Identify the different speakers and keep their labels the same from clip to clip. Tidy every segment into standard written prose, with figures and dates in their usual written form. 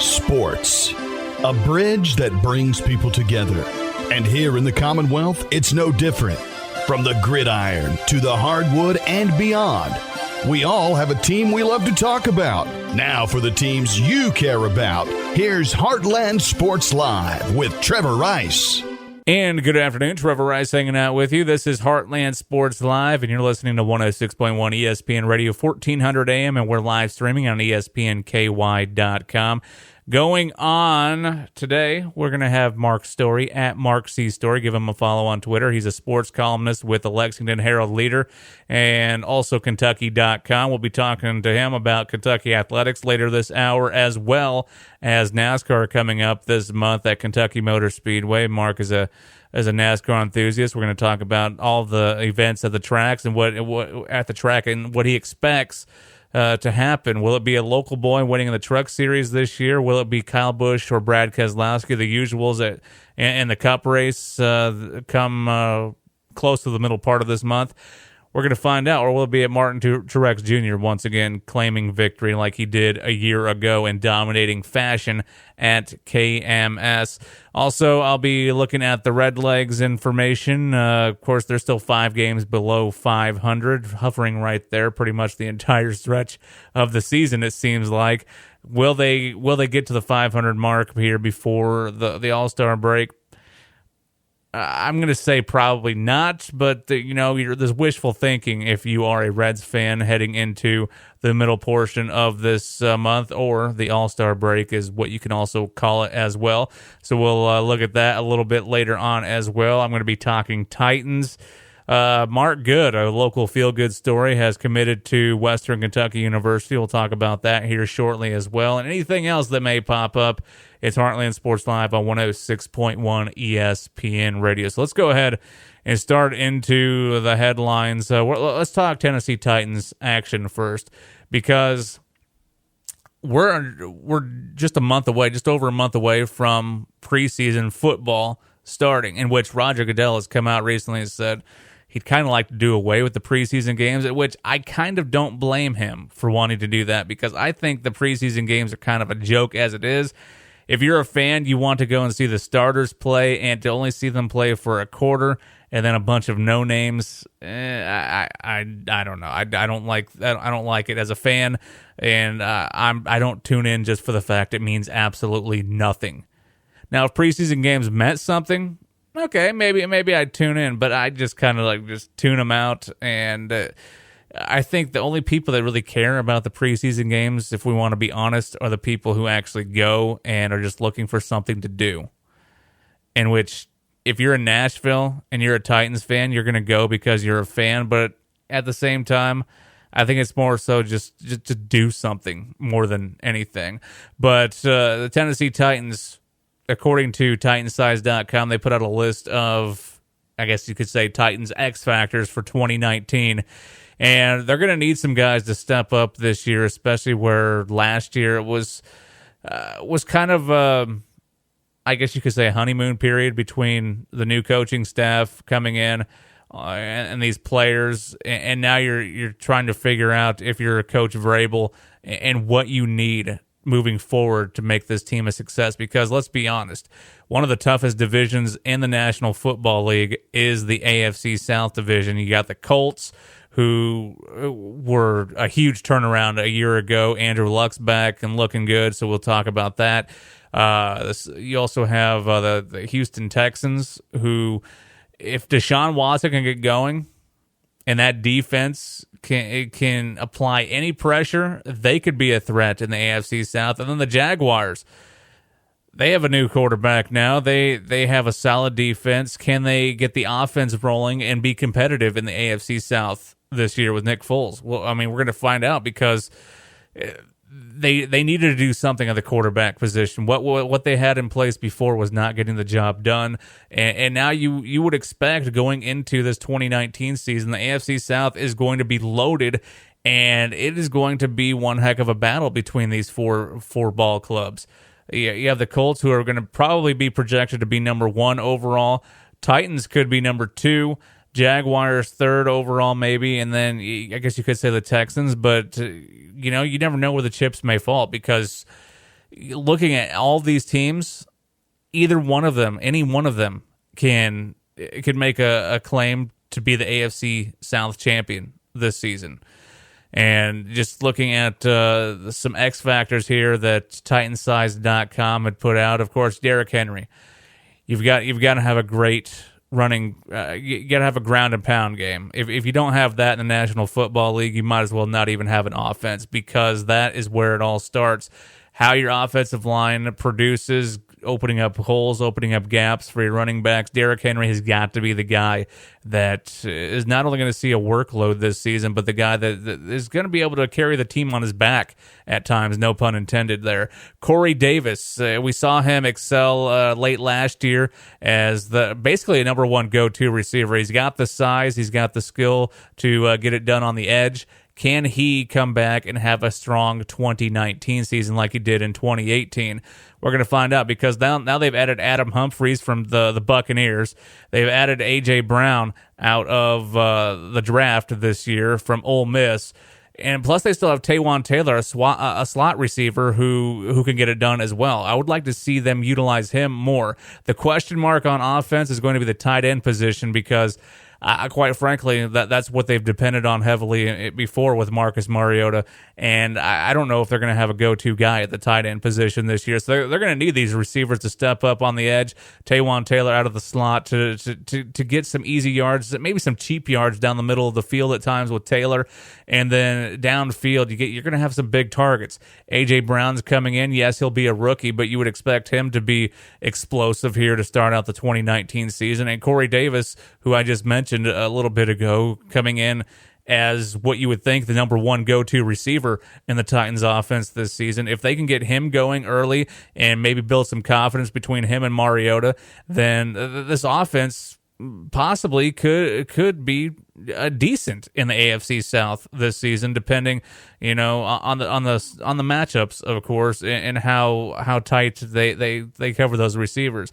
Speaker 1: Sports, a bridge that brings people together. And here in the Commonwealth, it's no different. From the gridiron to the hardwood and beyond, we all have a team we love to talk about. Now for the teams you care about, here's Heartland Sports Live with Trevor Rice.
Speaker 2: And good afternoon, Trevor Rice hanging out with you. This is Heartland Sports Live, and you're listening to 106.1 ESPN Radio, 1400 AM, and we're live streaming on ESPNKY.com. Going on today, we're going to have Mark Story at Mark C. Story. Give him a follow on Twitter. He's a sports columnist with the Lexington Herald-Leader and also Kentucky.com. We'll be talking to him about Kentucky athletics later this hour, as well as NASCAR coming up this month at Kentucky Motor Speedway. Mark is a NASCAR enthusiast. We're going to talk about all the events at the tracks and what at the track and what he expects to happen. Will it be a local boy winning in the Truck Series this year? Will it be Kyle Busch or Brad Keselowski, the usuals in the Cup race come close to the middle part of this month? We're going to find out. Or will it be at Martin Truex Jr. once again claiming victory like he did a year ago in dominating fashion at KMS? Also, I'll be looking at the Redlegs information. Of course, they're still 5 games below 500, hovering right there pretty much the entire stretch of the season, it seems like. Will they get to the 500 mark here before the All-Star break? I'm going to say probably not, but there's wishful thinking if you are a Reds fan heading into the middle portion of this month, or the All-Star break is what you can also call it as well. So we'll look at that a little bit later on as well. I'm going to be talking Titans. Mark Good, a local feel-good story, has committed to Western Kentucky University. We'll talk about that here shortly as well. And anything else that may pop up, it's Heartland Sports Live on 106.1 ESPN Radio. So let's go ahead and start into the headlines. Let's talk Tennessee Titans action first, because we're just over a month away from preseason football starting, in which Roger Goodell has come out recently and said he'd kind of like to do away with the preseason games, at which I kind of don't blame him for wanting to do that, because I think the preseason games are kind of a joke as it is. If you're a fan, you want to go and see the starters play, and to only see them play for a quarter and then a bunch of no names, I don't know. I don't like that. I don't like it as a fan, and I don't tune in just for the fact it means absolutely nothing. Now, if preseason games meant something, okay, maybe I'd tune in, but I just kind of just tune them out. And I think the only people that really care about the preseason games, if we want to be honest, are the people who actually go and are just looking for something to do. In which, if you're in Nashville and you're a Titans fan, you're going to go because you're a fan. But at the same time, I think it's more so just to do something more than anything. But the Tennessee Titans, according to Titansize.com, they put out a list of, I guess you could say, Titans X Factors for 2019. And they're going to need some guys to step up this year, especially where last year it was kind of, I guess you could say, a honeymoon period between the new coaching staff coming in and these players. And now you're trying to figure out, if you're a Coach Vrabel, and what you need moving forward to make this team a success. Because let's be honest, one of the toughest divisions in the National Football League is the AFC South division. You got the Colts, who were a huge turnaround a year ago. Andrew Luck's back and looking good, so we'll talk about that. You also have the Houston Texans, who, if Deshaun Watson can get going and that defense can apply any pressure, they could be a threat in the AFC South. And then the Jaguars, they have a new quarterback now. They have a solid defense. Can they get the offense rolling and be competitive in the AFC South this year with Nick Foles? Well, I mean, we're going to find out, because they needed to do something at the quarterback position. What they had in place before was not getting the job done. And now you would expect, going into this 2019 season, the AFC South is going to be loaded, and it is going to be one heck of a battle between these four ball clubs. You have the Colts, who are going to probably be projected to be number 1 overall. Titans could be number 2. Jaguars 3rd overall, maybe. And then I guess you could say the Texans. But, you never know where the chips may fall, because looking at all these teams, either one of them, any one of them could make a claim to be the AFC South champion this season. And just looking at some X factors here that Titansize.com had put out, of course, Derrick Henry. You've got to have a great running. You got to have a ground and pound game. If you don't have that in the National Football League, you might as well not even have an offense, because that is where it all starts. How your offensive line produces, opening up holes, opening up gaps for your running backs. Derrick Henry has got to be the guy that is not only going to see a workload this season, but the guy that is going to be able to carry the team on his back at times, no pun intended there. Corey Davis, we saw him excel late last year as basically a number one go-to receiver. He's got the size, he's got the skill to get it done on the edge. Can he come back and have a strong 2019 season like he did in 2018? We're going to find out, because now they've added Adam Humphries from the Buccaneers. They've added A.J. Brown out of the draft this year from Ole Miss. And plus, they still have Taywan Taylor, a slot receiver who can get it done as well. I would like to see them utilize him more. The question mark on offense is going to be the tight end position, because quite frankly, that's what they've depended on heavily before with Marcus Mariota, and I don't know if they're going to have a go-to guy at the tight end position this year. So they're going to need these receivers to step up on the edge. Taywan Taylor out of the slot to get some easy yards, maybe some cheap yards down the middle of the field at times with Taylor, and then downfield you're going to have some big targets. A.J. Brown's coming in. Yes, he'll be a rookie, but you would expect him to be explosive here to start out the 2019 season. And Corey Davis, who I just mentioned a little bit ago, coming in as what you would think the number one go-to receiver in the Titans offense this season. If they can get him going early and maybe build some confidence between him and Mariota, then this offense possibly could be decent in the AFC South this season, depending, on the matchups, of course, and how tight they cover those receivers,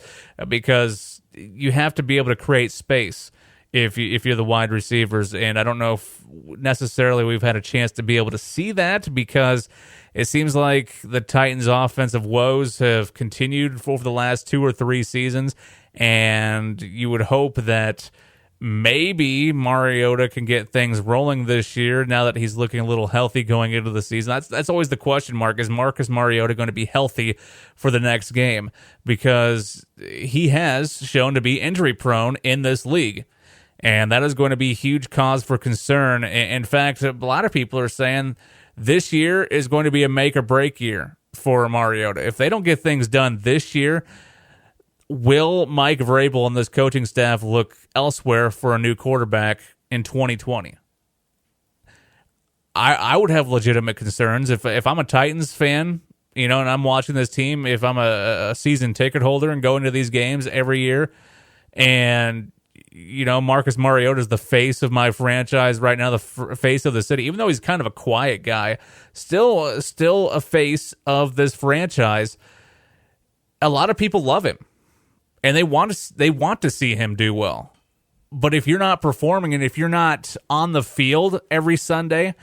Speaker 2: because you have to be able to create space if you're the wide receivers. And I don't know if necessarily we've had a chance to be able to see that, because it seems like the Titans' offensive woes have continued over the last 2 or 3 seasons, and you would hope that maybe Mariota can get things rolling this year now that he's looking a little healthy going into the season. That's always the question mark. Is Marcus Mariota going to be healthy for the next game? Because he has shown to be injury prone in this league, and that is going to be a huge cause for concern. In fact, a lot of people are saying this year is going to be a make or break year for Mariota. If they don't get things done this year, will Mike Vrabel and this coaching staff look elsewhere for a new quarterback in 2020? I would have legitimate concerns if I'm a Titans fan, and I'm watching this team. If I'm a season ticket holder and going to these games every year, and Marcus Mariota is the face of my franchise right now, the face of the city. Even though he's kind of a quiet guy, still a face of this franchise. A lot of people love him, and they want to see him do well. But if you're not performing and if you're not on the field every Sunday,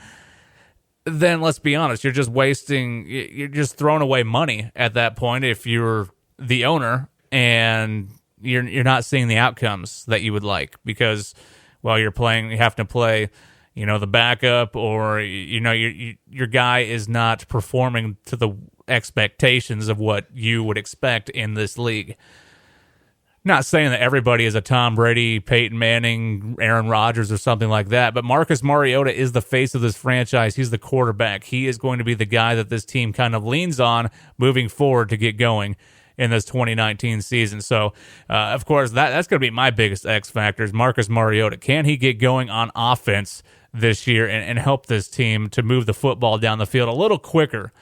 Speaker 2: then let's be honest, you're just throwing away money at that point if you're the owner and you're not seeing the outcomes that you would like, because while you're playing, you have to play, the backup, or your guy is not performing to the expectations of what you would expect in this league. Not saying that everybody is a Tom Brady, Peyton Manning, Aaron Rodgers, or something like that, but Marcus Mariota is the face of this franchise. He's the quarterback. He is going to be the guy that this team kind of leans on moving forward to get going in this 2019 season. So, of course, that's going to be my biggest X factor is Marcus Mariota. Can he get going on offense this year and help this team to move the football down the field a little quicker?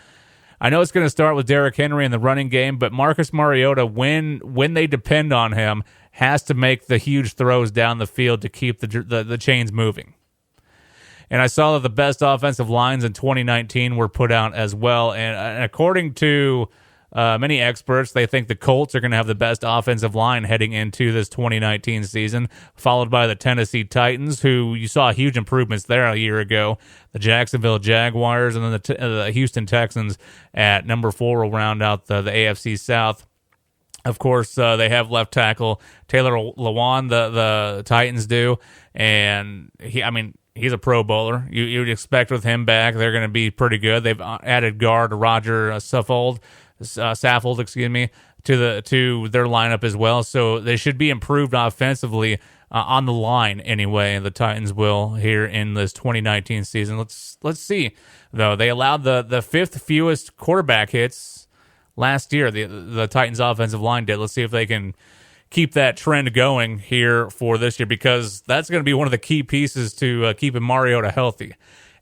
Speaker 2: I know it's going to start with Derrick Henry in the running game, but Marcus Mariota, when they depend on him, has to make the huge throws down the field to keep the chains moving. And I saw that the best offensive lines in 2019 were put out as well. And according to Many experts, they think the Colts are going to have the best offensive line heading into this 2019 season, followed by the Tennessee Titans, who you saw huge improvements there a year ago. The Jacksonville Jaguars, and then the Houston Texans at number 4 will round out the AFC South. Of course, they have left tackle Taylor Lewan, the Titans do, and he's a Pro Bowler. You'd expect with him back, they're going to be pretty good. They've added guard Roger Saffold, to their lineup as well. So they should be improved offensively on the line anyway. The Titans will here in this 2019 season. Let's see though. They allowed the 5th fewest quarterback hits last year. The Titans offensive line did. Let's see if they can keep that trend going here for this year, because that's going to be one of the key pieces to keeping Mariota healthy.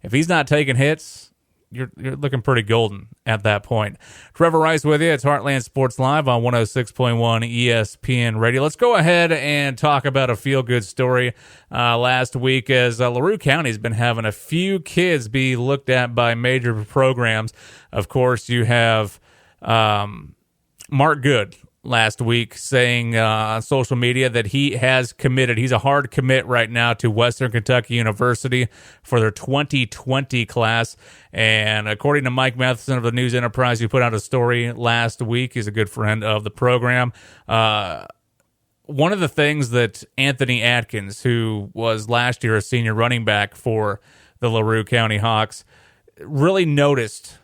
Speaker 2: If he's not taking hits, you're looking pretty golden at that point. Trevor Rice with you. It's Heartland Sports Live on 106.1 ESPN Radio. Let's go ahead and talk about a feel-good story last week, as LaRue County's been having a few kids be looked at by major programs. Of course, you have Mark Good last week saying on social media that he has committed. He's a hard commit right now to Western Kentucky University for their 2020 class. And according to Mike Matheson of the News Enterprise, who put out a story last week, he's a good friend of the program. One of the things that Anthony Atkins, who was last year a senior running back for the LaRue County Hawks, really noticed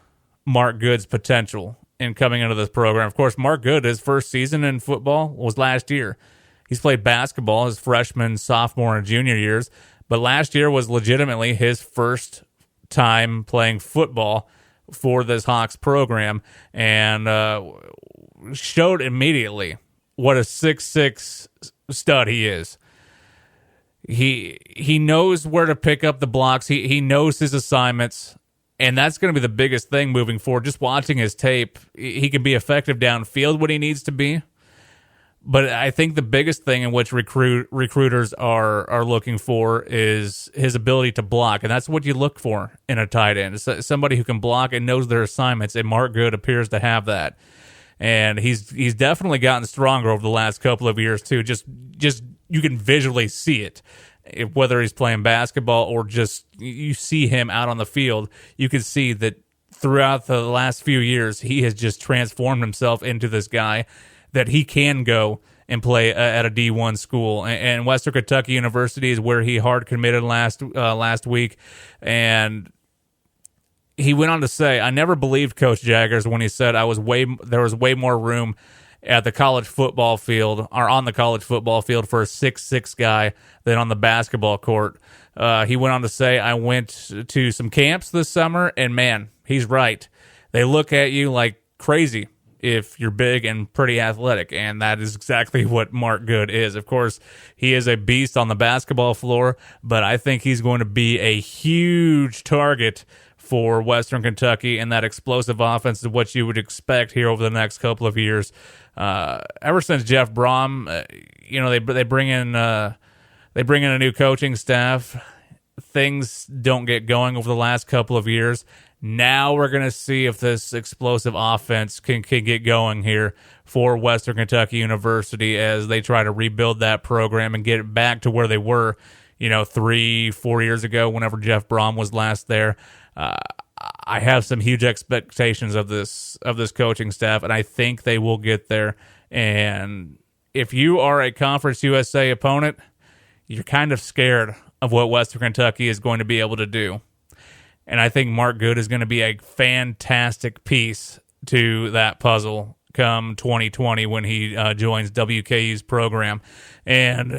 Speaker 2: Mark Good's potential in coming into this program. Of course, Mark Good, his first season in football was last year. He's played basketball his freshman, sophomore, and junior years, but last year was legitimately his first time playing football for this Hawks program, and showed immediately what a 6'6" stud he is. He knows where to pick up the blocks. He knows his assignments. And that's going to be the biggest thing moving forward. Just watching his tape, he can be effective downfield when he needs to be. But I think the biggest thing in which recruiters are looking for is his ability to block. And that's what you look for in a tight end. Somebody who can block and knows their assignments. And Mark Good appears to have that. And he's definitely gotten stronger over the last couple of years, too. Just you can visually see it. Whether he's playing basketball or just you see him out on the field, you can see that throughout the last few years, he has just transformed himself into this guy that he can go and play at a D1 school. And Western Kentucky University is where he hard committed last week. And he went on to say, "I never believed Coach Jaggers when he said there was way more room at the college football field, or on the college football field, for a 6'6" guy than on the basketball court." He went on to say, "I went to some camps this summer, and man, he's right. They look at you like crazy if you're big and pretty athletic," and that is exactly what Mark Good is. Of course, he is a beast on the basketball floor, but I think he's going to be a huge target for Western Kentucky, and that explosive offense is what you would expect here over the next couple of years. Ever since Jeff Brom, they bring in a new coaching staff. Things don't get going over the last couple of years. Now we're going to see if this explosive offense can get going here for Western Kentucky University as they try to rebuild that program and get it back to where they were, 3-4 years ago whenever Jeff Brom was last there. I have some huge expectations of this coaching staff, and I think they will get there. And if you are a Conference USA opponent, you're kind of scared of what Western Kentucky is going to be able to do. And I think Mark Good is going to be a fantastic piece to that puzzle come 2020 when he joins WKU's program. And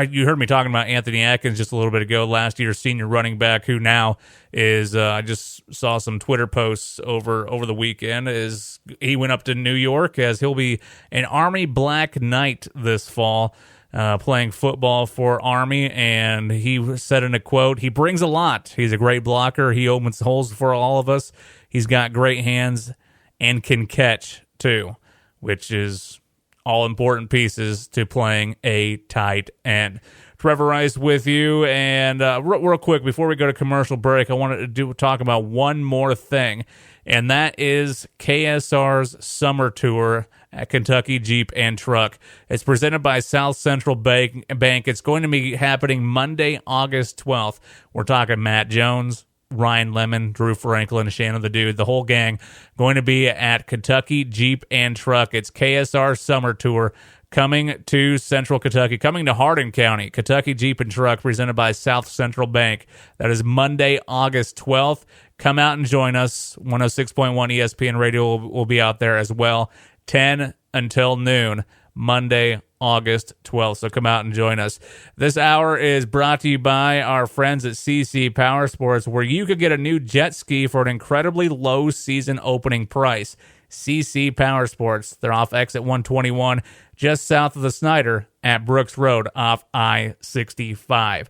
Speaker 2: you heard me talking about Anthony Atkins just a little bit ago, last year's senior running back, who now is, I just saw some Twitter posts over the weekend, is he went up to New York as he'll be an Army Black Knight this fall, playing football for Army. And he said in a quote, "He brings a lot. He's a great blocker. He opens holes for all of us. He's got great hands and can catch too," which is all important pieces to playing a tight end. Trevor Rice with you, and real quick, before we go to commercial break, I wanted to talk about one more thing, and that is KSR's Summer Tour at Kentucky Jeep and Truck. It's presented by South Central Bank. It's going to be happening Monday, August 12th. We're talking Matt Jones, Ryan Lemon, Drew Franklin, Shannon the Dude, the whole gang going to be at Kentucky Jeep and Truck. It's KSR Summer Tour coming to Central Kentucky, coming to Hardin County. Kentucky Jeep and Truck presented by South Central Bank. That is Monday, August 12th. Come out and join us. 106.1 ESPN Radio will be out there as well. 10 until noon, Monday, August 12th. So come out and join us. This hour is brought to you by our friends at CC Power Sports, where you could get a new jet ski for an incredibly low season opening price. CC Power Sports. They're off exit 121, just south of the Snyder at Brooks Road off I-65.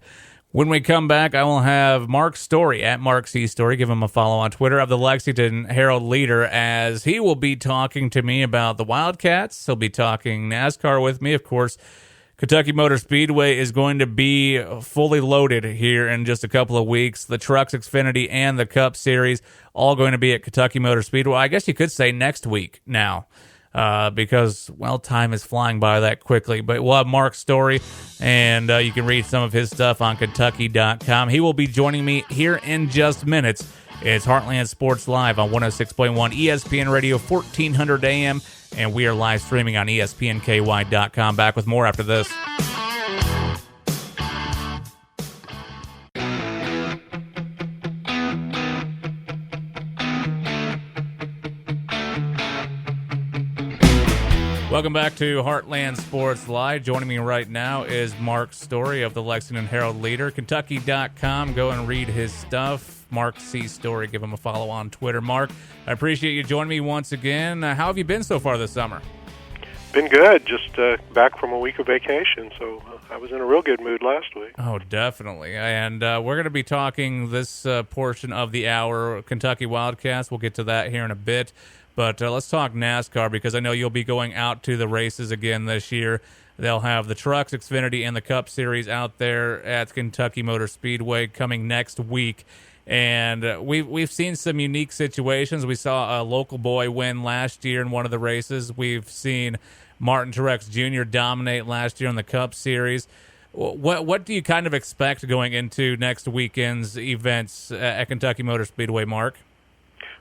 Speaker 2: When we come back, I will have Mark Story at Mark C. Story. Give him a follow on Twitter of the Lexington Herald-Leader, as he will be talking to me about the Wildcats. He'll be talking NASCAR with me. Of course, Kentucky Motor Speedway is going to be fully loaded here in just a couple of weeks. The Trucks, Xfinity, and the Cup Series all going to be at Kentucky Motor Speedway. I guess you could say next week now. Because, well, time is flying by that quickly. But we'll have Mark's story, and you can read some of his stuff on Kentucky.com. He will be joining me here in just minutes. It's Heartland Sports Live on 106.1 ESPN Radio, 1400 AM, and we are live streaming on ESPNKY.com. Back with more after this. Welcome back to Heartland Sports Live. Joining me right now is Mark Story of the Lexington Herald-Leader. Kentucky.com. Go and read his stuff. Mark C. Story. Give him a follow on Twitter. Mark, I appreciate you joining me once again. How have you been so far this summer?
Speaker 3: Been good. Just back from a week of vacation, so I was in a real good mood last week.
Speaker 2: Oh, definitely. And we're going to be talking this portion of the hour, Kentucky Wildcats. We'll get to that here in a bit. But let's talk NASCAR, because I know you'll be going out to the races again this year. They'll have the Trucks, Xfinity, and the Cup Series out there at Kentucky Motor Speedway coming next week. And we've seen some unique situations. We saw a local boy win last year in one of the races. We've seen Martin Truex Jr. dominate last year in the Cup Series. What do you kind of expect going into next weekend's events at Kentucky Motor Speedway, Mark?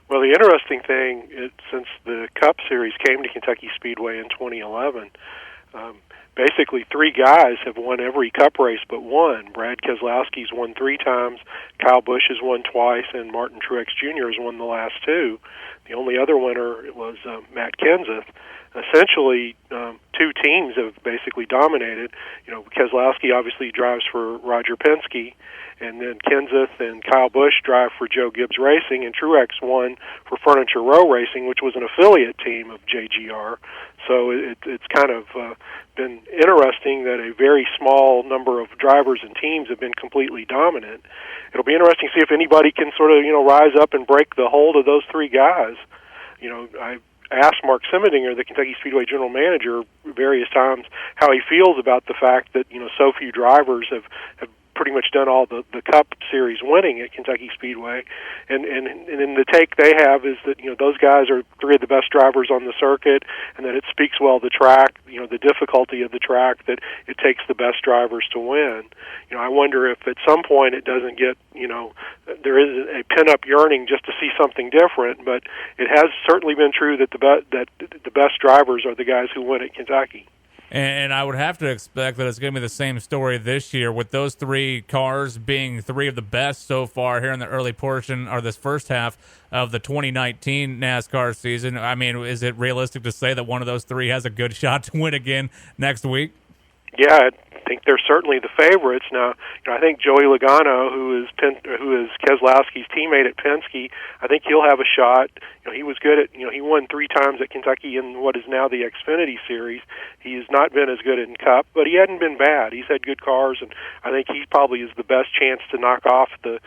Speaker 3: Well, the interesting thing is, since the Cup Series came to Kentucky Speedway in 2011, basically three guys have won every Cup race but one. Brad Keselowski's won 3 times, Kyle Busch has won twice, and Martin Truex Jr. has won the last 2. The only other winner was Matt Kenseth. Essentially, 2 teams have basically dominated. You know, Keselowski obviously drives for Roger Penske, and then Kenseth and Kyle Busch drive for Joe Gibbs Racing, and Truex won for Furniture Row Racing, which was an affiliate team of JGR. So it's kind of been interesting that a very small number of drivers and teams have been completely dominant. It'll be interesting to see if anybody can sort of, rise up and break the hold of those 3 guys. I asked Mark Simmendinger, the Kentucky Speedway general manager, various times how he feels about the fact that, so few drivers have pretty much done all the Cup Series winning at Kentucky Speedway, and then the take they have is that those guys are 3 of the best drivers on the circuit, and that it speaks well the track, the difficulty of the track, that it takes the best drivers to win. I wonder if at some point it doesn't get there is a pin-up yearning just to see something different, but it has certainly been true that the best drivers are the guys who win at Kentucky.
Speaker 2: And I would have to expect that it's going to be the same story this year, with those 3 cars being 3 of the best so far here in the early portion, or this first half of the 2019 NASCAR season. I mean, is it realistic to say that one of those 3 has a good shot to win again next week?
Speaker 3: Yeah, think they're certainly the favorites. Now, I think Joey Logano, who is Keselowski's teammate at Penske, I think he'll have a shot. He was good at, he won 3 times at Kentucky in what is now the Xfinity Series. He has not been as good in Cup, but he hadn't been bad. He's had good cars, and I think he probably is the best chance to knock off the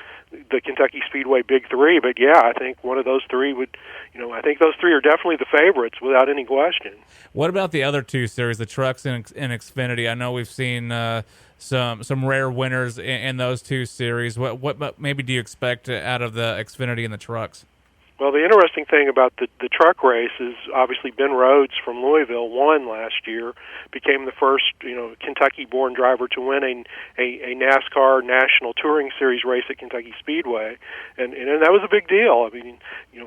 Speaker 3: Kentucky Speedway Big Three. But yeah, I think one of those three would, I think those three are definitely the favorites without any question.
Speaker 2: What about the other 2 series, the trucks and Xfinity? I know we've seen some rare winners in those 2 series. What maybe do you expect out of the Xfinity and the trucks?
Speaker 3: Well, the interesting thing about the truck race is obviously Ben Rhodes from Louisville won last year, became the first Kentucky-born driver to win a NASCAR National Touring Series race at Kentucky Speedway, and that was a big deal. I mean,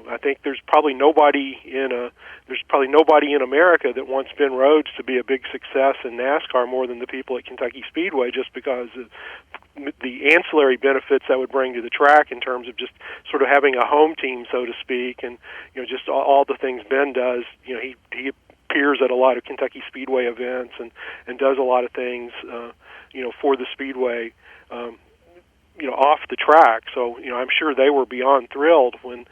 Speaker 3: I think there's probably nobody in America that wants Ben Rhodes to be a big success in NASCAR more than the people at Kentucky Speedway, just because of the ancillary benefits that would bring to the track in terms of just sort of having a home team, so to speak, and just all the things Ben does. He appears at a lot of Kentucky Speedway events and does a lot of things for the Speedway off the track. So I'm sure they were beyond thrilled when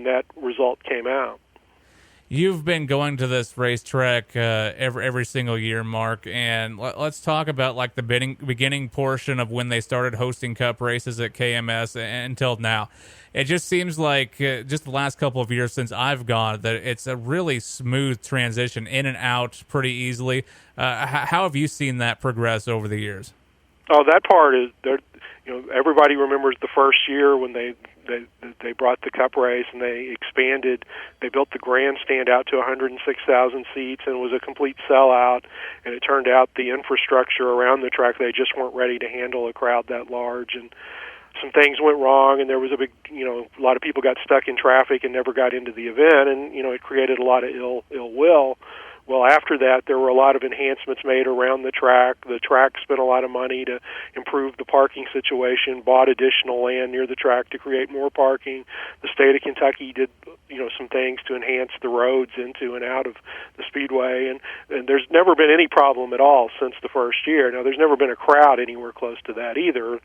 Speaker 3: that result came out.
Speaker 2: You've been going to this racetrack every single year, Mark, and let's talk about like the beginning portion of when they started hosting Cup races at KMS until now. It just seems like just the last couple of years since I've gone that it's a really smooth transition in and out pretty easily. How have you seen that progress over the years?
Speaker 3: Oh, that part is there. Everybody remembers the first year when they brought the Cup race and they expanded. They built the grandstand out to 106,000 seats and it was a complete sellout. And it turned out the infrastructure around the track, they just weren't ready to handle a crowd that large. And some things went wrong, and there was a lot of people got stuck in traffic and never got into the event, and it created a lot of ill will. Well, after that, there were a lot of enhancements made around the track. The track spent a lot of money to improve the parking situation, bought additional land near the track to create more parking. The state of Kentucky did, some things to enhance the roads into and out of the Speedway, and there's never been any problem at all since the first year. Now, there's never been a crowd anywhere close to that either,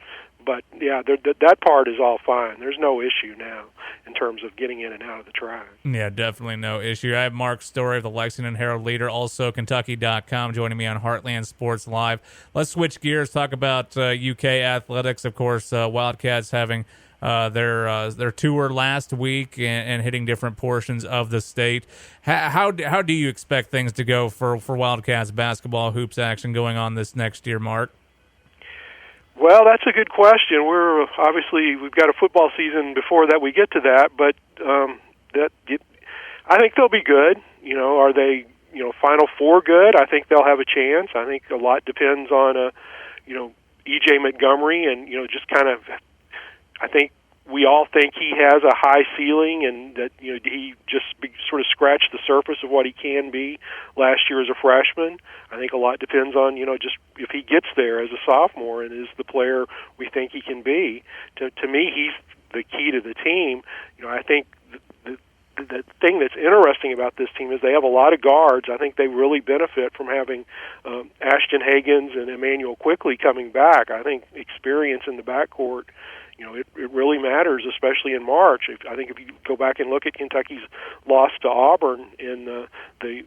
Speaker 3: but yeah, that part is all fine. There's no issue now in terms of getting in and out of the track.
Speaker 2: Yeah, definitely no issue. I have Mark Story of the Lexington Herald-Leader, also Kentucky.com, joining me on Heartland Sports Live. Let's switch gears, talk about UK athletics. Of course, Wildcats having their tour last week and hitting different portions of the state. How do you expect things to go for Wildcats basketball hoops action going on this next year, Mark?
Speaker 3: Well, that's a good question. We've got a football season before that. We get to that, but I think they'll be good. Are they Final Four good? I think they'll have a chance. I think a lot depends on E.J. Montgomery and just kind of. I think we all think he has a high ceiling, and that he just sort of scratched the surface of what he can be last year as a freshman. I think a lot depends on just if he gets there as a sophomore and is the player we think he can be. To me, he's the key to the team. I think the thing that's interesting about this team is they have a lot of guards. I think they really benefit from having Ashton Hagans and Emmanuel Quickly coming back. I think experience in the backcourt. It really matters, especially in March. I think if you go back and look at Kentucky's loss to Auburn in the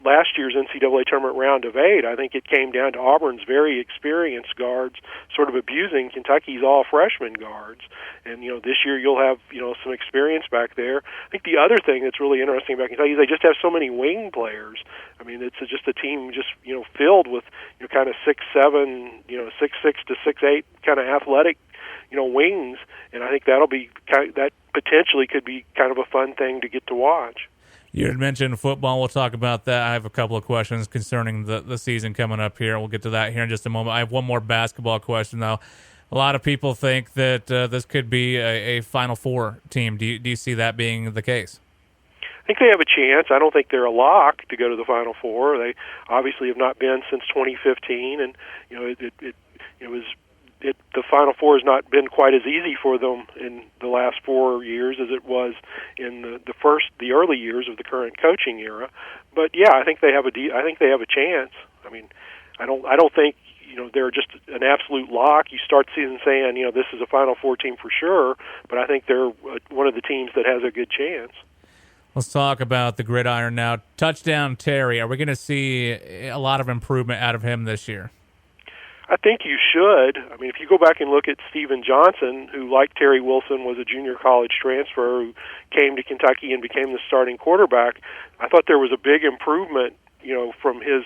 Speaker 3: last year's NCAA tournament round of 8, I think it came down to Auburn's very experienced guards sort of abusing Kentucky's all-freshman guards. And, this year you'll have, some experience back there. I think the other thing that's really interesting about Kentucky is they just have so many wing players. I mean, it's just a team just, filled with, kind of 6'7", 6'6" to 6'8" kind of athletic wings, and I think that potentially could be kind of a fun thing to get to watch.
Speaker 2: You had mentioned football. We'll talk about that. I have a couple of questions concerning the season coming up here. We'll get to that here in just a moment. I have one more basketball question, though. A lot of people think that this could be a Final Four team. Do you see that being the case?
Speaker 3: I think they have a chance. I don't think they're a lock to go to the Final Four. They obviously have not been since 2015, and the Final Four has not been quite as easy for them in the last 4 years as it was in the early years of the current coaching era. But yeah, I think they have a chance. I mean, I don't think they're just an absolute lock. You start season saying, this is a Final Four team for sure, but I think they're one of the teams that has a good chance.
Speaker 2: Let's talk about the gridiron now. Touchdown Terry, are we going to see a lot of improvement out of him this year?
Speaker 3: I think you should. I mean, if you go back and look at Steven Johnson, who, like Terry Wilson, was a junior college transfer who came to Kentucky and became the starting quarterback, I thought there was a big improvement, from his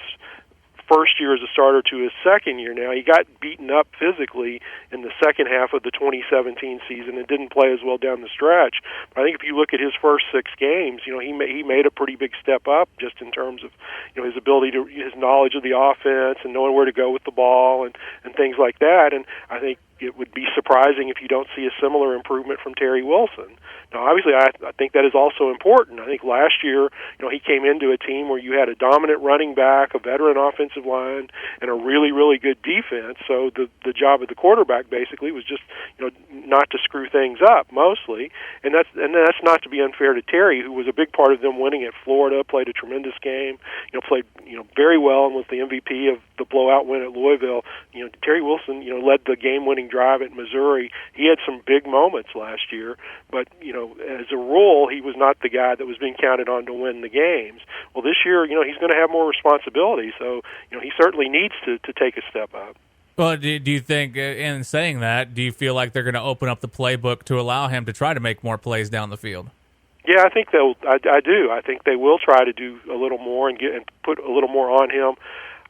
Speaker 3: first year as a starter to his second year. Now, he got beaten up physically in the second half of the 2017 season and didn't play as well down the stretch. But I think if you look at his first 6 games, he made a pretty big step up just in terms of his ability to his knowledge of the offense and knowing where to go with the ball and things like that. And I think it would be surprising if you don't see a similar improvement from Terry Wilson. Now, obviously, I think that is also important. I think last year, he came into a team where you had a dominant running back, a veteran offensive line, and a really, really good defense. So the job of the quarterback basically was just, not to screw things up mostly. And that's not to be unfair to Terry, who was a big part of them winning at Florida, played a tremendous game, played very well and was the MVP of the blowout win at Louisville. Terry Wilson, led the game-winning drive at Missouri. He had some big moments last year, but as a rule, he was not the guy that was being counted on to win the games. Well, this year, he's going to have more responsibility, so he certainly needs to take a step up.
Speaker 2: Well, do you think, in saying that, do you feel like they're going to open up the playbook to allow him to try to make more plays down the field?
Speaker 3: Yeah, I think they'll. I do. I think they will try to do a little more and put a little more on him.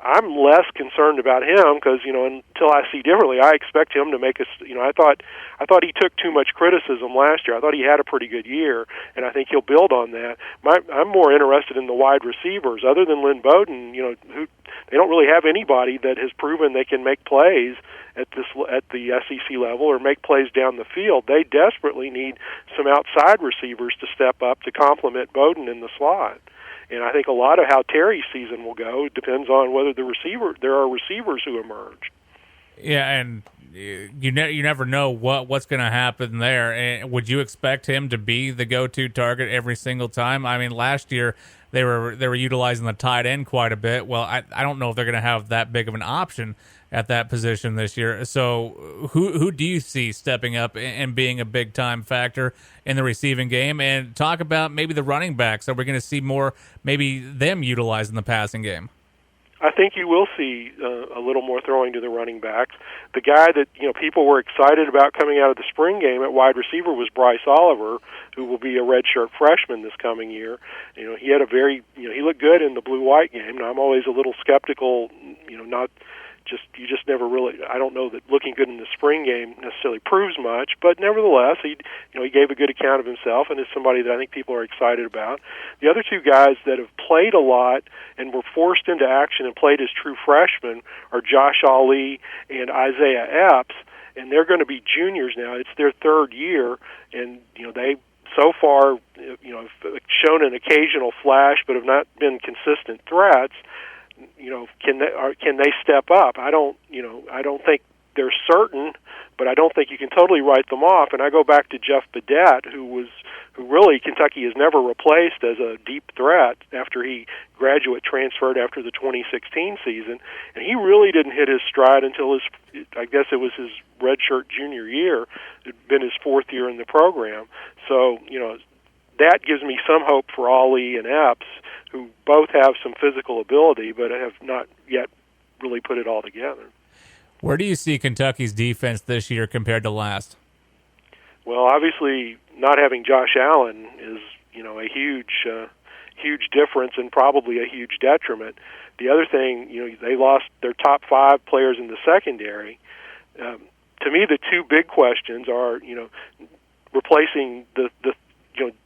Speaker 3: I'm less concerned about him because until I see differently, I expect him to make us. I thought he took too much criticism last year. I thought he had a pretty good year, and I think he'll build on that. I'm more interested in the wide receivers, other than Lynn Bowden. Who they don't really have anybody that has proven they can make plays at the SEC level or make plays down the field. They desperately need some outside receivers to step up to complement Bowden in the slot. And I think a lot of how Terry's season will go depends on whether there are receivers who emerge.
Speaker 2: Yeah, and you never know what's going to happen there. And would you expect him to be the go-to target every single time? I mean, last year they were utilizing the tight end quite a bit. Well, I don't know if they're going to have that big of an option at that position this year. So who do you see stepping up and being a big-time factor in the receiving game? And talk about maybe the running backs. Are we going to see more, maybe them utilizing the passing game?
Speaker 3: I think you will see a little more throwing to the running backs. The guy that people were excited about coming out of the spring game at wide receiver was Bryce Oliver, who will be a redshirt freshman this coming year. He had he looked good in the blue-white game. Now I'm always a little skeptical, you just never really. I don't know that looking good in the spring game necessarily proves much, but nevertheless, he gave a good account of himself and is somebody that I think people are excited about. The other two guys that have played a lot and were forced into action and played as true freshmen are Josh Ali and Isaiah Epps, and they're going to be juniors now. It's their third year, and they so far have shown an occasional flash, but have not been consistent threats. Can they step up? I don't think they're certain, but I don't think you can totally write them off. And I go back to Jeff Badette, who really Kentucky has never replaced as a deep threat after he graduate transferred after the 2016 season, and he really didn't hit his stride until I guess it was his redshirt junior year. It had been his fourth year in the program. So that gives me some hope for Ali and Epps, who both have some physical ability but have not yet really put it all together.
Speaker 2: Where do you see Kentucky's defense this year compared to last?
Speaker 3: Well, obviously, not having Josh Allen is a huge difference and probably a huge detriment. The other thing, they lost their top 5 players in the secondary. To me, the two big questions are replacing the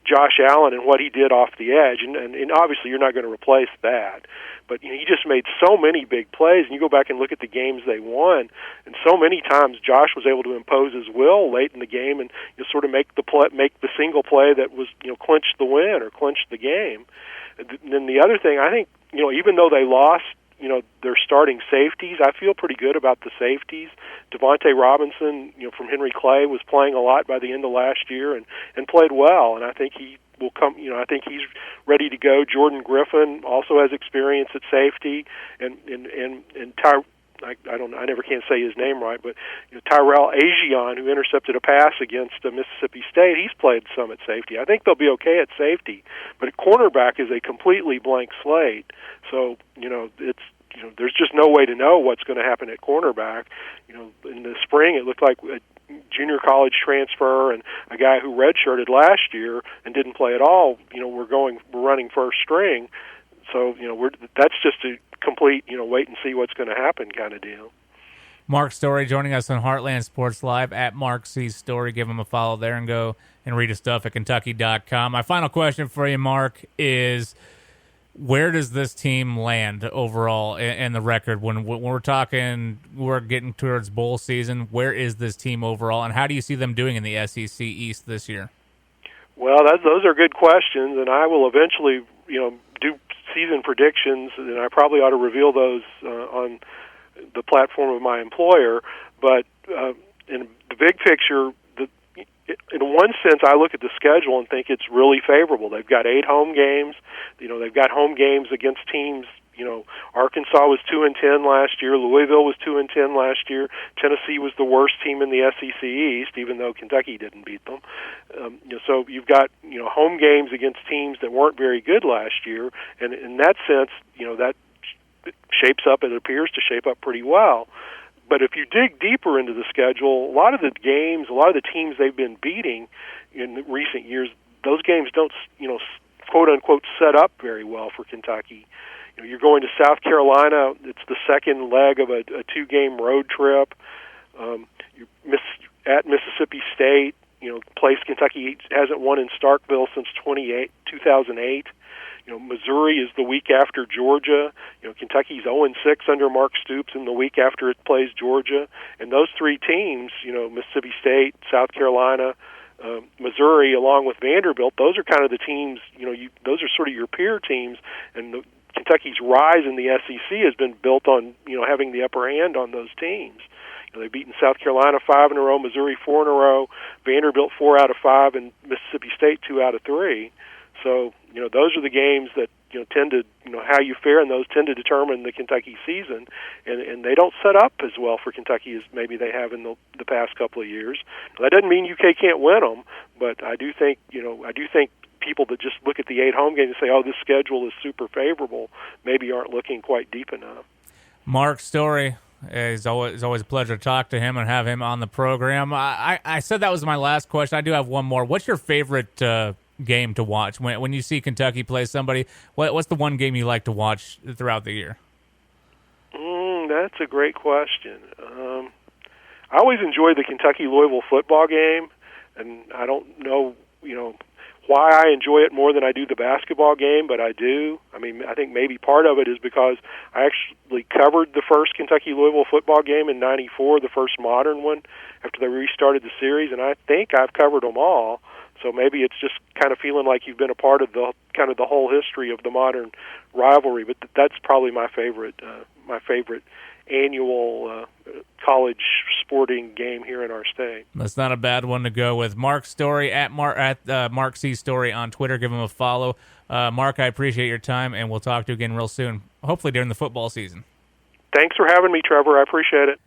Speaker 3: Josh Allen and what he did off the edge, and obviously you're not going to replace that. But he just made so many big plays, and you go back and look at the games they won, and so many times Josh was able to impose his will late in the game and sort of make the single play that was clinched the win or clinched the game. And then the other thing, I think even though they lost their starting safeties, I feel pretty good about the safeties. Devontae Robinson, from Henry Clay, was playing a lot by the end of last year and played well, and I think he will come. I think he's ready to go. Jordan Griffin also has experience at safety, and I never can say his name right, but Tyrell Ajian, who intercepted a pass against Mississippi State, he's played some at safety. I think they'll be okay at safety, but at cornerback is a completely blank slate. So there's just no way to know what's going to happen at cornerback. In the spring, it looked like a junior college transfer and a guy who redshirted last year and didn't play at all. We're running first string. So that's just a complete wait and see what's going to happen kind of deal.
Speaker 2: Mark Story joining us on Heartland Sports Live at Mark C. Story. Give him a follow there and go and read his stuff at Kentucky.com. My final question for you, Mark, is where does this team land overall in the record? When we're talking, we're getting towards bowl season, where is this team overall, and how do you see them doing in the SEC East this year?
Speaker 3: Well, those are good questions, and I will eventually, do season predictions, and I probably ought to reveal those on the platform of my employer. But in the big picture, in one sense, I look at the schedule and think it's really favorable. They've got 8 home games. They've got home games against teams. Arkansas was 2-10 last year. Louisville was 2-10 last year. Tennessee was the worst team in the SEC East, even though Kentucky didn't beat them. So you've got home games against teams that weren't very good last year, and in that sense, that shapes up. It appears to shape up pretty well. But if you dig deeper into the schedule, a lot of the games, a lot of the teams they've been beating in recent years, those games don't, quote unquote, set up very well for Kentucky. You're going to South Carolina. It's the second leg of a 2-game road trip. At Mississippi State, place Kentucky hasn't won in Starkville since 2008. Missouri is the week after Georgia. Kentucky's 0-6 under Mark Stoops in the week after it plays Georgia. And those 3 teams, Mississippi State, South Carolina, Missouri, along with Vanderbilt, those are kind of the teams, those are sort of your peer teams. And Kentucky's rise in the SEC has been built on, having the upper hand on those teams. They've beaten South Carolina 5 in a row, Missouri 4 in a row, Vanderbilt 4 out of 5, and Mississippi State 2 out of 3. So, those are the games that, tend to, how you fare in those tend to determine the Kentucky season. And they don't set up as well for Kentucky as maybe they have in the past couple of years. That doesn't mean UK can't win them, but I do think people that just look at the 8 home games and say, oh, this schedule is super favorable, maybe aren't looking quite deep enough.
Speaker 2: Mark Story, it's always a pleasure to talk to him and have him on the program. I said that was my last question. I do have one more. What's your favorite game to watch when you see Kentucky play somebody? What's the one game you like to watch throughout the year?
Speaker 3: That's a great question. I always enjoy the Kentucky-Louisville football game, and I don't know, why I enjoy it more than I do the basketball game, but I do. I mean, I think maybe part of it is because I actually covered the first Kentucky-Louisville football game in '94, the first modern one, after they restarted the series, and I think I've covered them all. So maybe it's just kind of feeling like you've been a part of the whole history of the modern rivalry. But that's probably my favorite annual college sporting game here in our state.
Speaker 2: That's not a bad one to go with. Mark Story at Mark C. Story on Twitter. Give him a follow. Mark, I appreciate your time, and we'll talk to you again real soon, hopefully during the football season.
Speaker 3: Thanks for having me, Trevor. I appreciate it.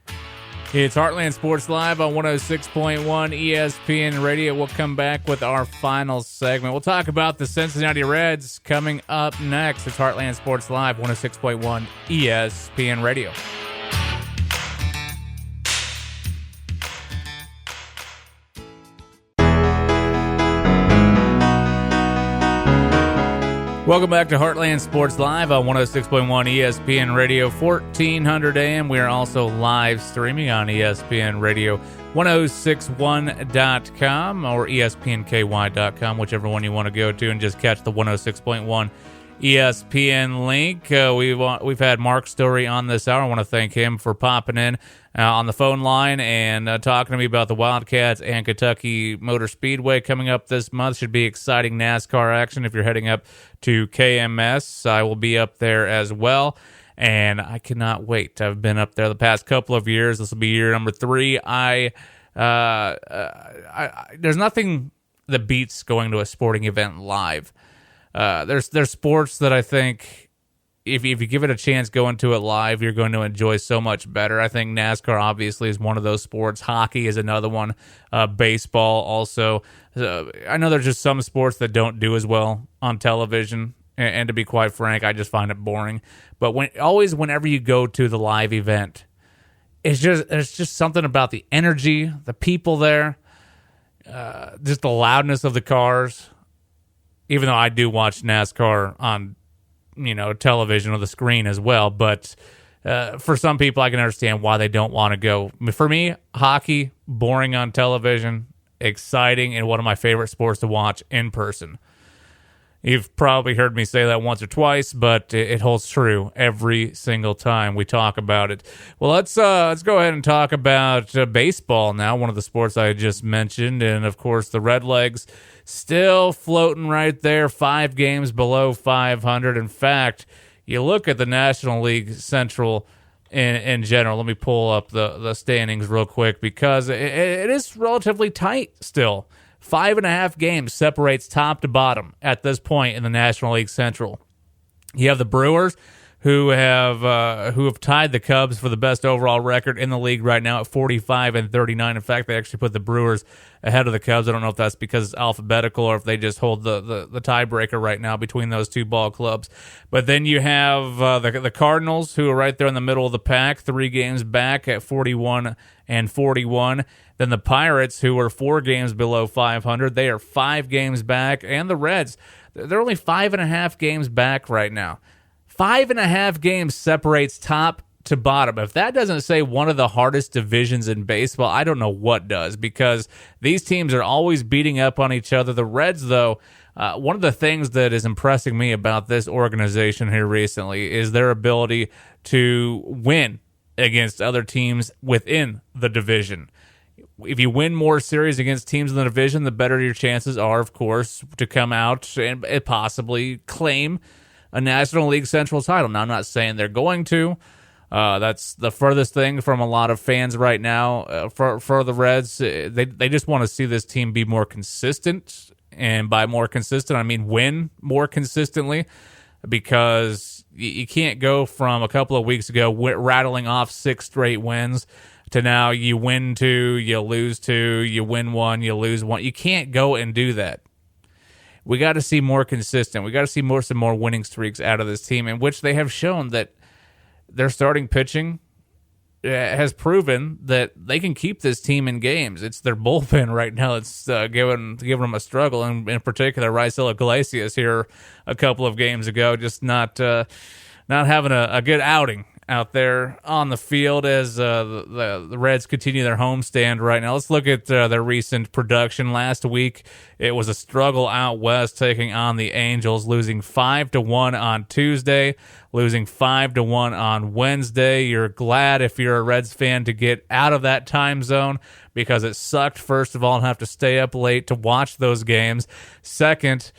Speaker 2: It's Heartland Sports Live on 106.1 ESPN Radio. We'll come back with our final segment. We'll talk about the Cincinnati Reds coming up next. It's Heartland Sports Live, 106.1 ESPN Radio. Welcome back to Heartland Sports Live on 106.1 ESPN Radio, 1400 AM. We are also live streaming on ESPN Radio 1061.com or ESPNKY.com, whichever one you want to go to, and just catch the 106.1 ESPN link. We've had Mark Story on this hour. I want to thank him for popping in on the phone line and talking to me about the Wildcats and Kentucky Motor Speedway coming up this month. Should be exciting NASCAR action if you're heading up to KMS. I will be up there as well, and I cannot wait. I've been up there the past couple of years. This will be year number 3. There's nothing that beats going to a sporting event live. There's sports that I think if you give it a chance, go into it live, you're going to enjoy so much better. I think NASCAR obviously is one of those sports. Hockey is another one. Baseball also. I know there's just some sports that don't do as well on television, and to be quite frank, I just find it boring. But whenever you go to the live event, there's just something about the energy, the people there, just the loudness of the cars. Even though I do watch NASCAR on television or the screen as well, but for some people I can understand why they don't want to go. For me, hockey, boring on television, exciting, and one of my favorite sports to watch in person. You've probably heard me say that once or twice, but it holds true every single time we talk about it. Well, let's go ahead and talk about baseball now, one of the sports I just mentioned, and of course the Redlegs still floating right there, 5 games below 500. In fact, you look at the National League Central in general. Let me pull up the standings real quick because it is relatively tight still. 5.5 games separates top to bottom at this point in the National League Central. You have the Brewers, who have tied the Cubs for the best overall record in the league right now at 45-39. In fact, they actually put the Brewers ahead of the Cubs. I don't know if that's because it's alphabetical or if they just hold the tiebreaker right now between those two ball clubs. But then you have the Cardinals, who are right there in the middle of the pack, 3 games back at 41-41. Then the Pirates, who are 4 games below 500, they are 5 games back. And the Reds, they're only 5.5 games back right now. 5.5 games separates top to bottom. If that doesn't say one of the hardest divisions in baseball, I don't know what does, because these teams are always beating up on each other. The Reds, though, one of the things that is impressing me about this organization here recently is their ability to win against other teams within the division. If you win more series against teams in the division, the better your chances are, of course, to come out and possibly claim a National League Central title. Now, I'm not saying they're going to. That's the furthest thing from a lot of fans right now for the Reds. They just want to see this team be more consistent. And by more consistent, I mean win more consistently, because you can't go from a couple of weeks ago rattling off 6 straight wins to now you win 2, you lose 2, you win 1, you lose 1. You can't go and do that. We got to see more consistent. We got to see some more winning streaks out of this team, in which they have shown that their starting pitching has proven that they can keep this team in games. It's their bullpen right now that's giving them a struggle, and in particular, Raisel Iglesias here a couple of games ago, just not having a good outing out there on the field as the Reds continue their homestand right now. Let's look at their recent production. Last week, it was a struggle out west, taking on the Angels, losing 5-1 on Tuesday, losing 5-1 on Wednesday. You're glad, if you're a Reds fan, to get out of that time zone, because it sucked, first of all, and have to stay up late to watch those games. Second,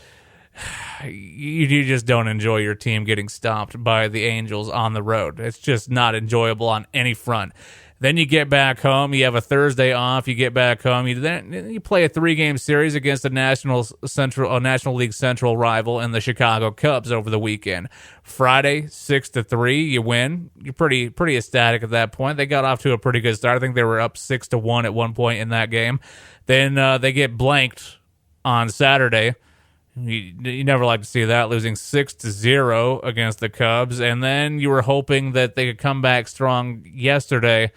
Speaker 2: you just don't enjoy your team getting stomped by the Angels on the road. It's just not enjoyable on any front. Then you get back home. You have a Thursday off. You get back home. You play a 3-game series against a National League Central rival in the Chicago Cubs over the weekend. Friday, 6-3. You win. You're pretty ecstatic at that point. They got off to a pretty good start. I think they were up 6-1 at one point in that game. Then they get blanked on Saturday. You never like to see that, losing 6-0 against the Cubs. And then you were hoping that they could come back strong yesterday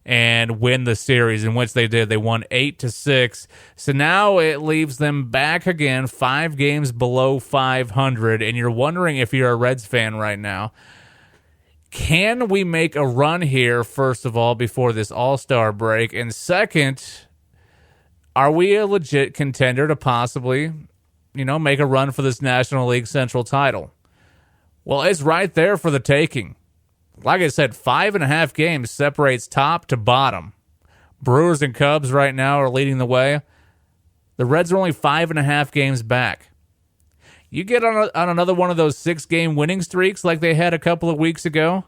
Speaker 2: and win the series, in which they did. They won 8-6. So now it leaves them back again, 5 games below 500. And you're wondering, if you're a Reds fan right now, can we make a run here, first of all, before this All-Star break? And second, are we a legit contender to possibly make a run for this National League Central title? Well, it's right there for the taking. Like I said, 5.5 games separates top to bottom. Brewers and Cubs right now are leading the way. The Reds are only 5.5 games back. You get on another one of those 6-game winning streaks like they had a couple of weeks ago,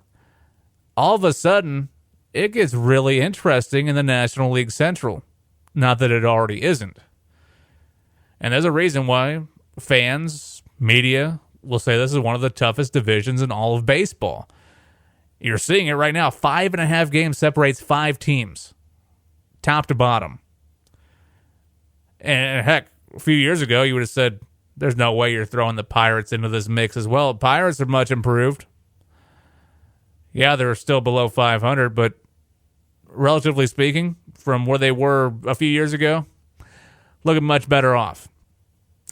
Speaker 2: all of a sudden, it gets really interesting in the National League Central. Not that it already isn't. And there's a reason why fans, media, will say this is one of the toughest divisions in all of baseball. You're seeing it right now. 5.5 games separates 5 teams, top to bottom. And heck, a few years ago, you would have said, there's no way you're throwing the Pirates into this mix as well. Pirates are much improved. Yeah, they're still below 500, but relatively speaking, from where they were a few years ago, looking much better off.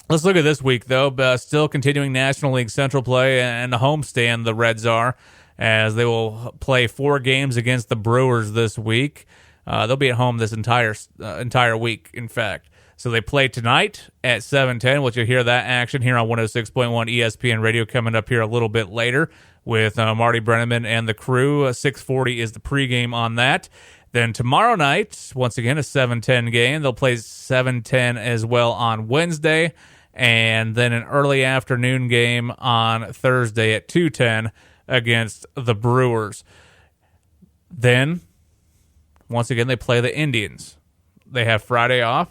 Speaker 2: Let's look at this week, though. Still continuing National League Central play, and the homestand the Reds are, as they will play 4 games against the Brewers this week. They'll be at home this entire week, in fact. So they play tonight at 7:10, which you'll hear that action here on 106.1 ESPN Radio coming up here a little bit later with Marty Brenneman and the crew. 6:40 is the pregame on that. Then tomorrow night, once again, a 7:10 game. They'll play 7:10 as well on Wednesday, and then an early afternoon game on Thursday at 2:10 against the Brewers. Then, once again, they play the Indians. They have Friday off.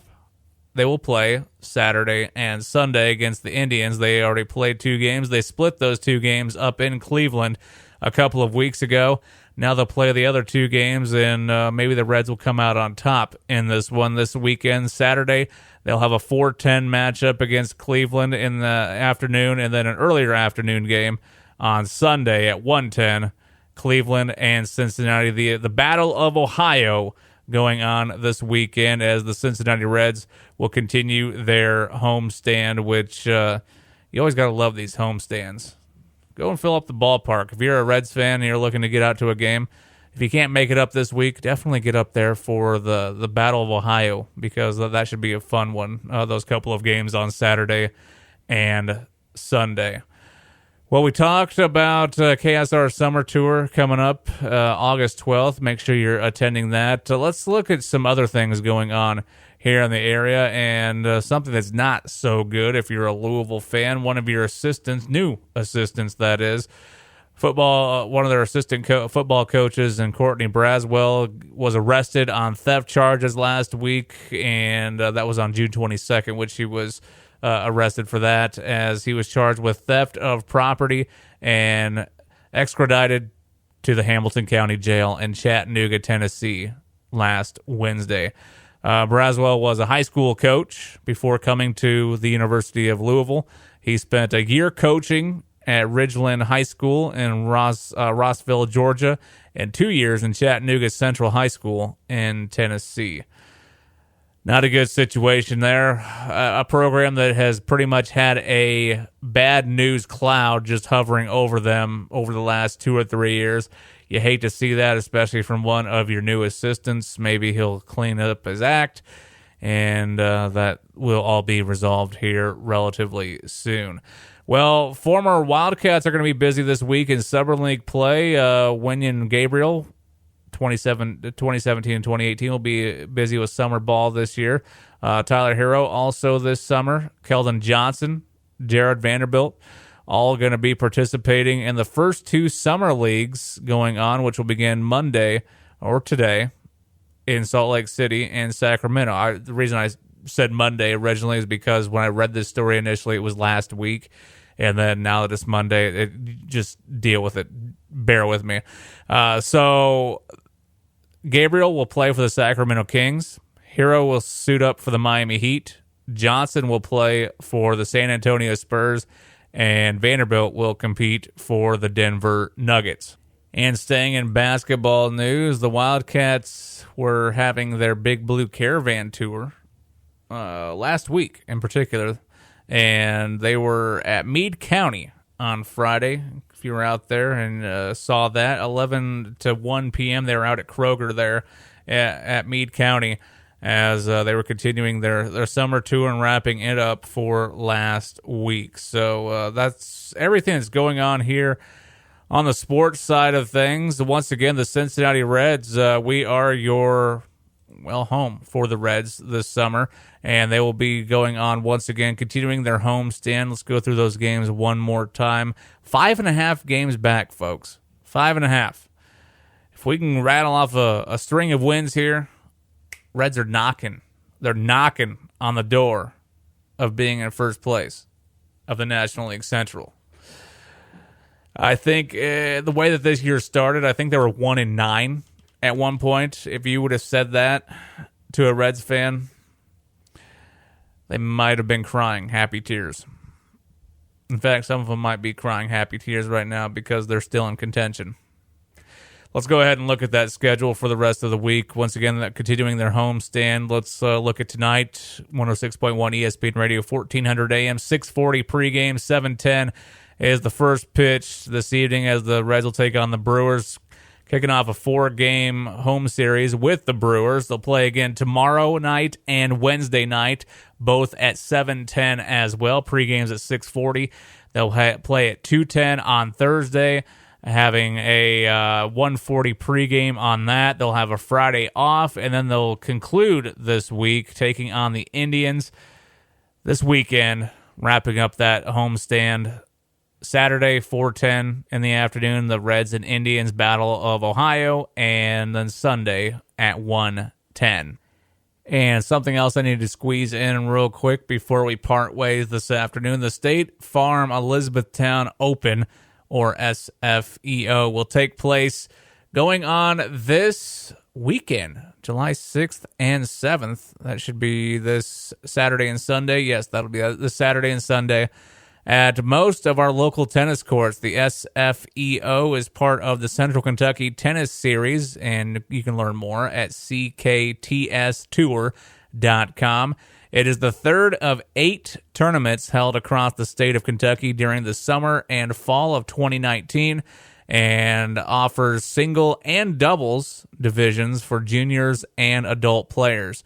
Speaker 2: They will play Saturday and Sunday against the Indians. They already played 2 games. They split those 2 games up in Cleveland a couple of weeks ago. Now they'll play the other 2 games, and maybe the Reds will come out on top in this one this weekend. Saturday, they'll have a 4:10 matchup against Cleveland in the afternoon, and then an earlier afternoon game on Sunday at 1:10, Cleveland and Cincinnati. The Battle of Ohio going on this weekend, as the Cincinnati Reds will continue their homestand, which you always got to love these homestands. Go and fill up the ballpark. If you're a Reds fan and you're looking to get out to a game, if you can't make it up this week, definitely get up there for the Battle of Ohio, because that should be a fun one, those couple of games on Saturday and Sunday. Well, we talked about KSR Summer Tour coming up August 12th. Make sure you're attending that. Let's look at some other things going on here in the area, and something that's not so good if you're a Louisville fan. One of your assistants, new assistants that is, one of their assistant football coaches, and Courtney Braswell, was arrested on theft charges last week, and that was on June 22nd, which he was arrested for that, as he was charged with theft of property and extradited to the Hamilton County Jail in Chattanooga, Tennessee last Wednesday. Braswell was a high school coach before coming to the University of Louisville. He spent a year coaching at Ridgeland High School in Rossville, Georgia, and 2 years in Chattanooga Central High School in Tennessee. Not a good situation there. A program that has pretty much had a bad news cloud just hovering over them over the last 2 or 3 years. You hate to see that, especially from one of your new assistants. Maybe he'll clean up his act, and that will all be resolved here relatively soon. Well, former Wildcats are going to be busy this week in Summer League play. Wenyon Gabriel, 2017 and 2018, will be busy with summer ball this year. Tyler Hero also this summer. Keldon Johnson, Jared Vanderbilt, all going to be participating in the first 2 summer leagues going on, which will begin Monday or today in Salt Lake City and Sacramento. The reason I said Monday originally is because when I read this story initially, it was last week. And then now that it's Monday, just deal with it. Bear with me. So Gabriel will play for the Sacramento Kings. Hero will suit up for the Miami Heat. Johnson will play for the San Antonio Spurs. And Vanderbilt will compete for the Denver Nuggets. And staying in basketball news, the Wildcats were having their Big Blue Caravan Tour last week in particular. And they were at Meade County on Friday. If you were out there and saw that, 11 to 1 p.m., they were out at Kroger there at Meade County as they were continuing their summer tour and wrapping it up for last week. So that's everything that's going on here on the sports side of things. Once again, the Cincinnati Reds, we are your home for the Reds this summer, and they will be going on once again, continuing their home stand. Let's go through those games one more time. 5.5 games back, folks. 5.5. If we can rattle off a string of wins here, Reds are knocking. They're knocking on the door of being in first place of the National League Central. I think the way that this year started, I think they were 1-9 at one point. If you would have said that to a Reds fan, they might have been crying happy tears. In fact, some of them might be crying happy tears right now because they're still in contention. Let's go ahead and look at that schedule for the rest of the week. Once again, continuing their homestand. Let's look at tonight. 106.1 ESPN Radio, 1400 AM, 640 pregame, 7:10 is the first pitch this evening as the Reds will take on the Brewers. Kicking off a 4-game home series with the Brewers. They'll play again tomorrow night and Wednesday night, both at 7:10 as well. Pre-games at 6:40. They'll play at 2:10 on Thursday, having a 1:40 pregame on that. They'll have a Friday off, and then they'll conclude this week taking on the Indians this weekend, wrapping up that homestand. Saturday, 4:10 in the afternoon, the Reds and Indians Battle of Ohio, and then Sunday at 1:10. And something else I need to squeeze in real quick before we part ways this afternoon. The State Farm Elizabethtown Open, or SFEO, will take place going on this weekend, July 6th and 7th. That should be this Saturday and Sunday. Yes, that'll be this Saturday and Sunday. At most of our local tennis courts. The SFEO is part of the Central Kentucky Tennis Series, and you can learn more at cktstour.com. It is the third of 8 tournaments held across the state of Kentucky during the summer and fall of 2019, and offers single and doubles divisions for juniors and adult players.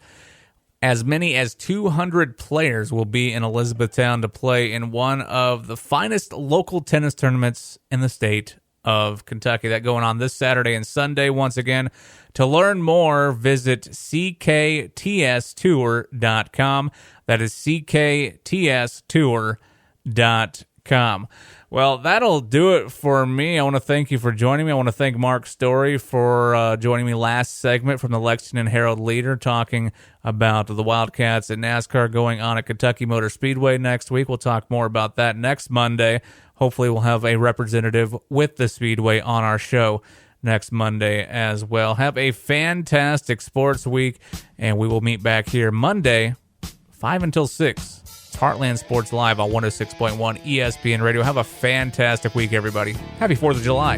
Speaker 2: As many as 200 players will be in Elizabethtown to play in one of the finest local tennis tournaments in the state of Kentucky. That going on this Saturday and Sunday. Once again, to learn more, visit cktstour.com. That is cktstour.com. Well, that'll do it for me. I want to thank you for joining me. I want to thank Mark Story for joining me last segment from the Lexington Herald-Leader, talking about the Wildcats and NASCAR going on at Kentucky Motor Speedway next week. We'll talk more about that next Monday. Hopefully we'll have a representative with the Speedway on our show next Monday as well. Have a fantastic sports week, and we will meet back here Monday, 5 until 6. Heartland Sports Live on 106.1 ESPN Radio. Have a fantastic week, everybody. Happy 4th of July.